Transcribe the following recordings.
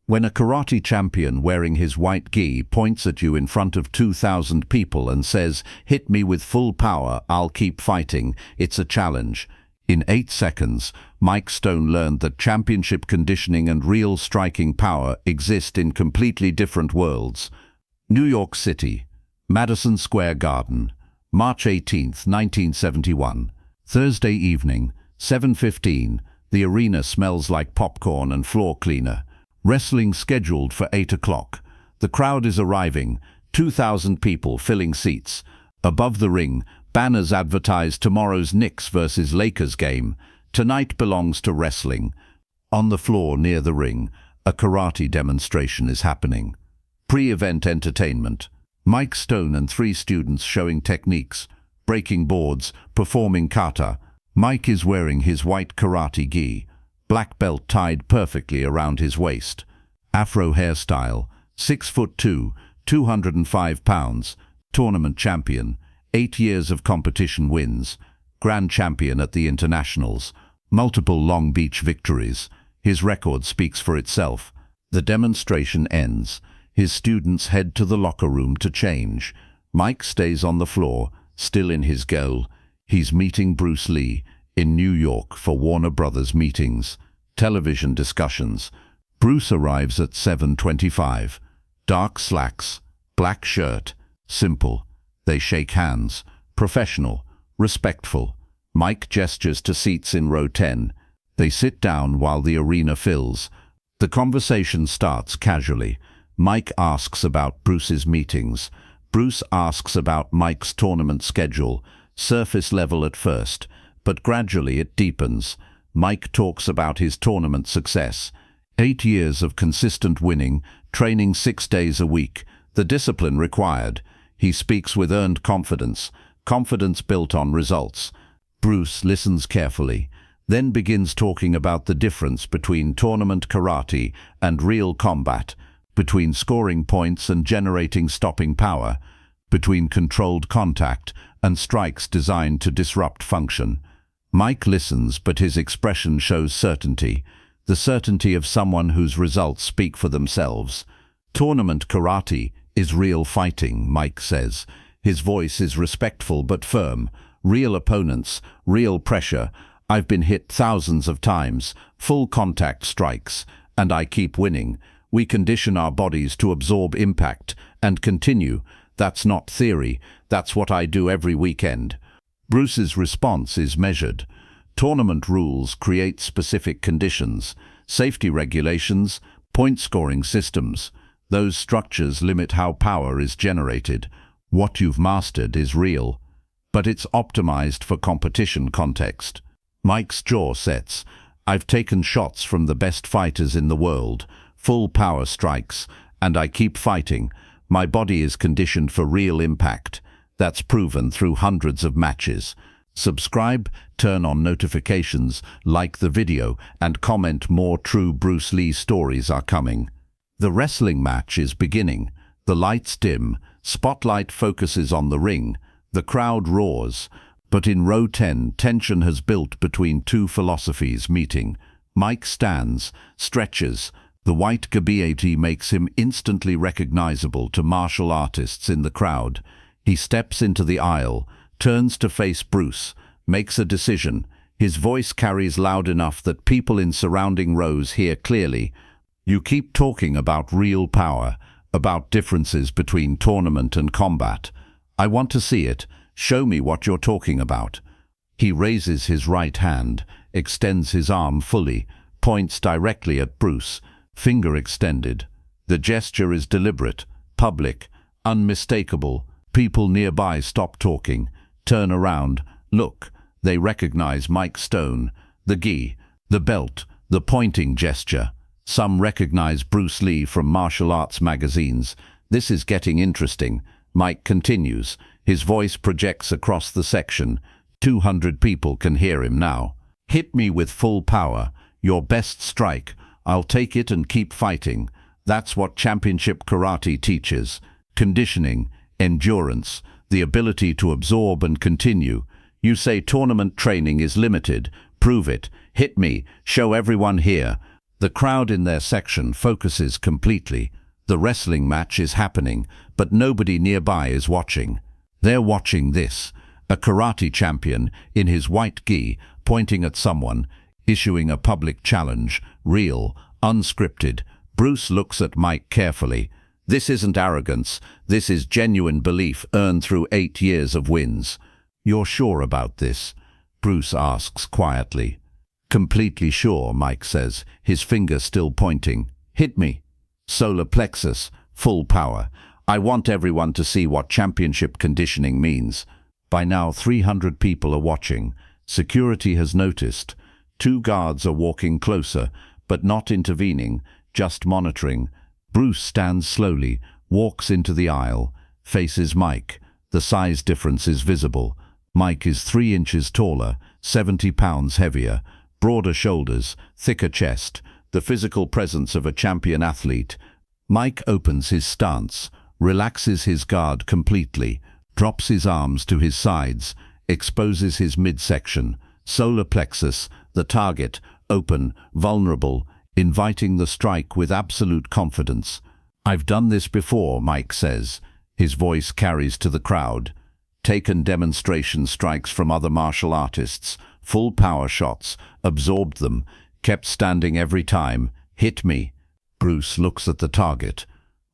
When a karate champion wearing his white gi points at you in front of 2,000 people and says, "Hit me with full power, I'll keep fighting," it's a challenge. In 8 seconds, Mike Stone learned that championship conditioning and real striking power exist in completely different worlds. New York City, Madison Square Garden, March 18, 1971. Thursday evening, 7:15, the arena smells like popcorn and floor cleaner. Wrestling scheduled for 8 o'clock. The crowd is arriving, 2,000 people filling seats. Above the ring, banners advertise tomorrow's Knicks versus Lakers game. Tonight belongs to wrestling. On the floor near the ring, a karate demonstration is happening. Pre-event entertainment. Mike Stone and 3 students showing techniques, breaking boards, performing kata. Mike is wearing his white karate gi, black belt tied perfectly around his waist. Afro hairstyle, 6'2", 205 pounds, tournament champion, 8 years of competition wins, grand champion at the internationals, multiple Long Beach victories. His record speaks for itself. The demonstration ends. His students head to the locker room to change. Mike stays on the floor, still in his goal. He's meeting Bruce Lee in New York for Warner Brothers meetings, television discussions. Bruce arrives at 7:25. Dark slacks, black shirt, simple. They shake hands, professional, respectful. Mike gestures to seats in row 10. They sit down while the arena fills. The conversation starts casually. Mike asks about Bruce's meetings. Bruce asks about Mike's tournament schedule, surface level at first, but gradually it deepens. Mike talks about his tournament success. 8 years of consistent winning, training 6 days a week, the discipline required. He speaks with earned confidence, confidence built on results. Bruce listens carefully, then begins talking about the difference between tournament karate and real combat, between scoring points and generating stopping power, between controlled contact and strikes designed to disrupt function. Mike listens, but his expression shows certainty, the certainty of someone whose results speak for themselves. Tournament karate is real fighting, Mike says. His voice is respectful but firm. Real opponents, real pressure. I've been hit thousands of times, full contact strikes, and I keep winning. We condition our bodies to absorb impact and continue. That's not theory, that's what I do every weekend. Bruce's response is measured. Tournament rules create specific conditions, safety regulations, point-scoring systems. Those structures limit how power is generated. What you've mastered is real, but it's optimized for competition context. Mike's jaw sets. I've taken shots from the best fighters in the world, full power strikes, and I keep fighting. My body is conditioned for real impact. That's proven through hundreds of matches. Subscribe, turn on notifications, like the video, and comment more true Bruce Lee stories are coming. The wrestling match is beginning. The lights dim, spotlight focuses on the ring. The crowd roars. But in row 10, tension has built between 2 philosophies meeting. Mike stands, stretches. The white gabiete makes him instantly recognizable to martial artists in the crowd. He steps into the aisle, turns to face Bruce, makes a decision. His voice carries loud enough that people in surrounding rows hear clearly. You keep talking about real power, about differences between tournament and combat. I want to see it. Show me what you're talking about. He raises his right hand, extends his arm fully, points directly at Bruce, finger extended. The gesture is deliberate, public, unmistakable. People nearby stop talking, turn around, look. They recognize Mike Stone, the gi, the belt, the pointing gesture. Some recognize Bruce Lee from martial arts magazines. This is getting interesting. Mike continues. His voice projects across the section. 200 people can hear him now. Hit me with full power. Your best strike. I'll take it and keep fighting. That's what championship karate teaches. Conditioning, endurance, the ability to absorb and continue. You say tournament training is limited. Prove it. Hit me. Show everyone here. The crowd in their section focuses completely. The wrestling match is happening, but nobody nearby is watching. They're watching this. A karate champion, in his white gi, pointing at someone, issuing a public challenge, real, unscripted. Bruce looks at Mike carefully. This isn't arrogance, this is genuine belief earned through 8 years of wins. "You're sure about this?" Bruce asks quietly. "Completely sure," Mike says, his finger still pointing. "Hit me." Solar plexus, full power. I want everyone to see what championship conditioning means. By now 300 people are watching. Security has noticed. 2 guards are walking closer, but not intervening, just monitoring. Bruce stands slowly, walks into the aisle, faces Mike. The size difference is visible. Mike is 3 inches taller, 70 pounds heavier, broader shoulders, thicker chest, the physical presence of a champion athlete. Mike opens his stance, relaxes his guard completely, drops his arms to his sides, exposes his midsection, solar plexus, the target, open, vulnerable, inviting the strike with absolute confidence. "I've done this before," Mike says. His voice carries to the crowd. Taken demonstration strikes from other martial artists, full power shots, absorbed them, kept standing every time. "Hit me." Bruce looks at the target.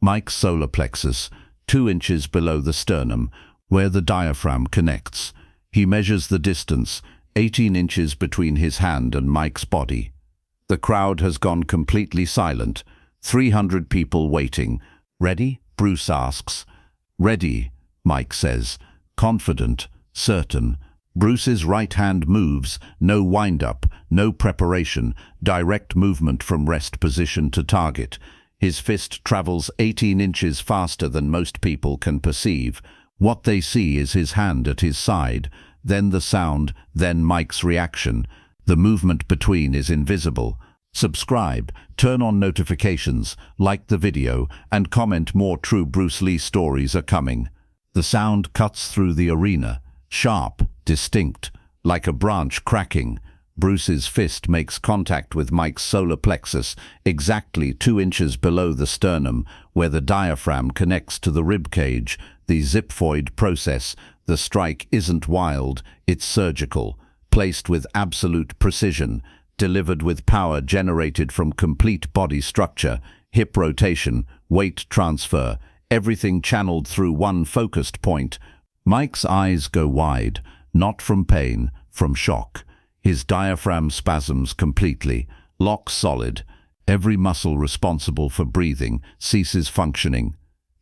Mike's solar plexus, 2 inches below the sternum, where the diaphragm connects. He measures the distance, 18 inches between his hand and Mike's body. The crowd has gone completely silent. 300 people waiting. "Ready?" Bruce asks. "Ready," Mike says. Confident, certain. Bruce's right hand moves, no wind-up, no preparation, direct movement from rest position to target. His fist travels 18 inches faster than most people can perceive. What they see is his hand at his side, then the sound, then Mike's reaction. The movement between is invisible. Subscribe, turn on notifications, like the video, and comment more true Bruce Lee stories are coming. The sound cuts through the arena, sharp, distinct, like a branch cracking. Bruce's fist makes contact with Mike's solar plexus, exactly 2 inches below the sternum, where the diaphragm connects to the rib cage. The xiphoid process. The strike isn't wild, it's surgical, placed with absolute precision, delivered with power generated from complete body structure, hip rotation, weight transfer, everything channeled through one focused point. Mike's eyes go wide, not from pain, from shock. His diaphragm spasms completely, locks solid. Every muscle responsible for breathing ceases functioning.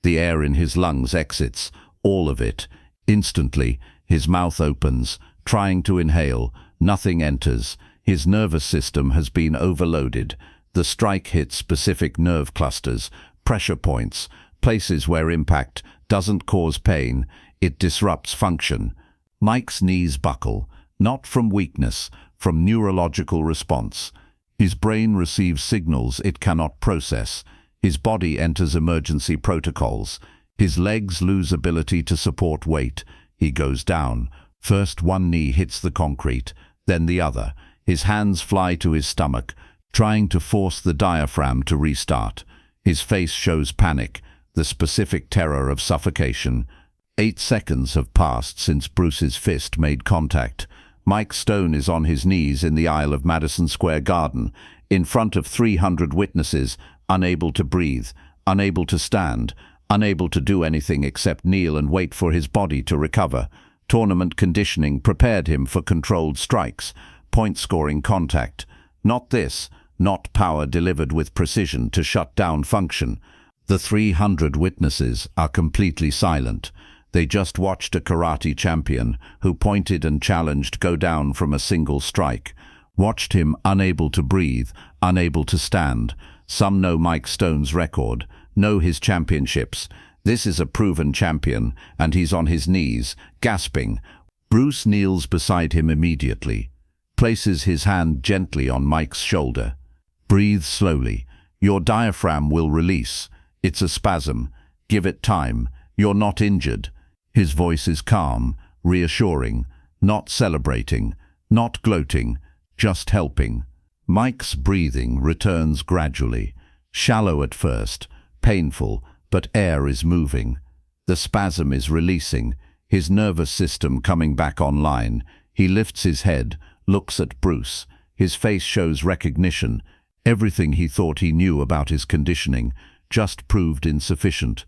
The air in his lungs exits, all of it. Instantly, his mouth opens, trying to inhale. Nothing enters. His nervous system has been overloaded. The strike hits specific nerve clusters, pressure points, places where impact doesn't cause pain, it disrupts function. Mike's knees buckle, not from weakness, from neurological response. His brain receives signals it cannot process. His body enters emergency protocols. His legs lose ability to support weight. He goes down. First one knee hits the concrete, then the other. His hands fly to his stomach, trying to force the diaphragm to restart. His face shows panic, the specific terror of suffocation. 8 seconds have passed since Bruce's fist made contact. Mike Stone is on his knees in the aisle of Madison Square Garden, in front of 300 witnesses, unable to breathe, unable to stand, unable to do anything except kneel and wait for his body to recover. Tournament conditioning prepared him for controlled strikes, point-scoring contact. Not this, not power delivered with precision to shut down function. The 300 witnesses are completely silent. They just watched a karate champion who pointed and challenged go down from a single strike. Watched him unable to breathe, unable to stand. Some know Mike Stone's record, know his championships. This is a proven champion, and he's on his knees, gasping. Bruce kneels beside him immediately, places his hand gently on Mike's shoulder. Breathe slowly. Your diaphragm will release. It's a spasm. Give it time. You're not injured. His voice is calm, reassuring, not celebrating, not gloating, just helping. Mike's breathing returns gradually, shallow at first, painful, but air is moving. The spasm is releasing, his nervous system coming back online. He lifts his head, looks at Bruce. His face shows recognition. Everything he thought he knew about his conditioning just proved insufficient.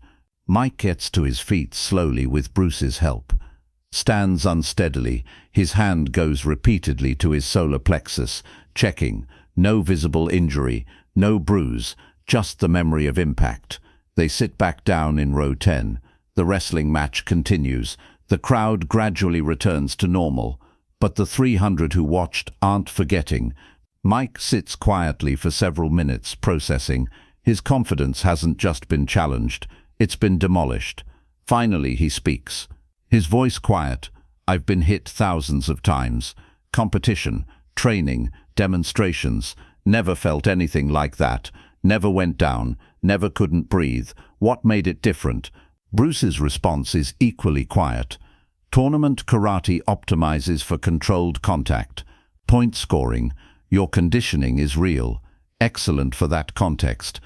Mike gets to his feet slowly with Bruce's help. Stands unsteadily, his hand goes repeatedly to his solar plexus, checking. No visible injury, no bruise, just the memory of impact. They sit back down in row 10. The wrestling match continues. The crowd gradually returns to normal, but the 300 who watched aren't forgetting. Mike sits quietly for several minutes, processing. His confidence hasn't just been challenged, it's been demolished. Finally he speaks. His voice quiet. I've been hit thousands of times. Competition, training, demonstrations. Never felt anything like that. Never went down. Never couldn't breathe. What made it different? Bruce's response is equally quiet. Tournament karate optimizes for controlled contact. Point scoring. Your conditioning is real. Excellent for that context.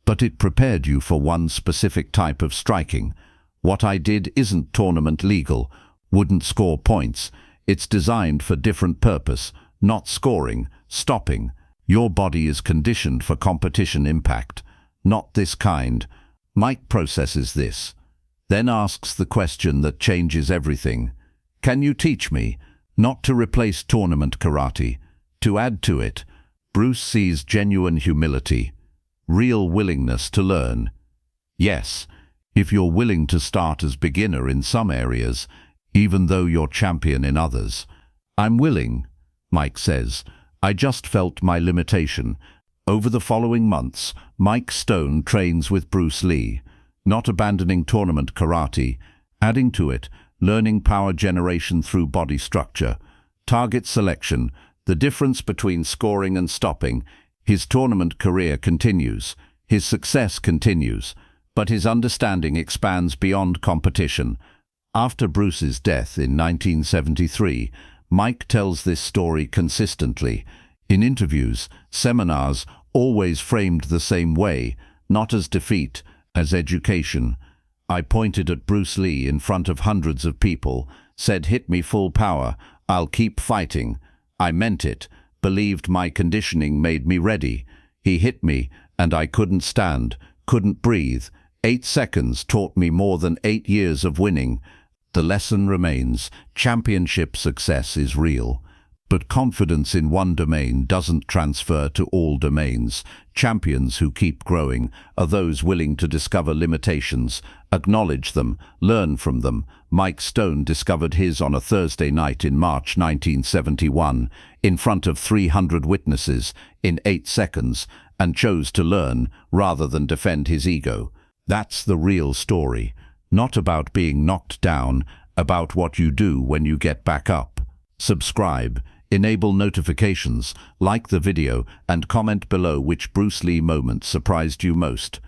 But it prepared you for one specific type of striking. What I did isn't tournament legal. Wouldn't score points. It's designed for different purpose. Not scoring. Stopping. Your body is conditioned for competition impact. Not this kind. Mike processes this. Then asks the question that changes everything. Can you teach me? Not to replace tournament karate. To add to it. Bruce sees genuine humility. Real willingness to learn. Yes, if you're willing to start as beginner in some areas, even though you're champion in others. I'm willing, Mike says. I just felt my limitation. Over the following months, Mike Stone trains with Bruce Lee, not abandoning tournament karate, adding to it, learning power generation through body structure, target selection, the difference between scoring and stopping. His tournament career continues, his success continues, but his understanding expands beyond competition. After Bruce's death in 1973, Mike tells this story consistently. In interviews, seminars, always framed the same way, not as defeat, as education. I pointed at Bruce Lee in front of hundreds of people, said hit me full power, I'll keep fighting. I meant it, believed my conditioning made me ready. He hit me, and I couldn't stand, couldn't breathe. 8 seconds taught me more than 8 years of winning. The lesson remains, championship success is real. But confidence in one domain doesn't transfer to all domains. Champions who keep growing are those willing to discover limitations, acknowledge them, learn from them. Mike Stone discovered his on a Thursday night in March 1971, in front of 300 witnesses, in 8 seconds, and chose to learn rather than defend his ego. That's the real story. Not about being knocked down, about what you do when you get back up. Subscribe. Enable notifications, like the video, and comment below which Bruce Lee moment surprised you most.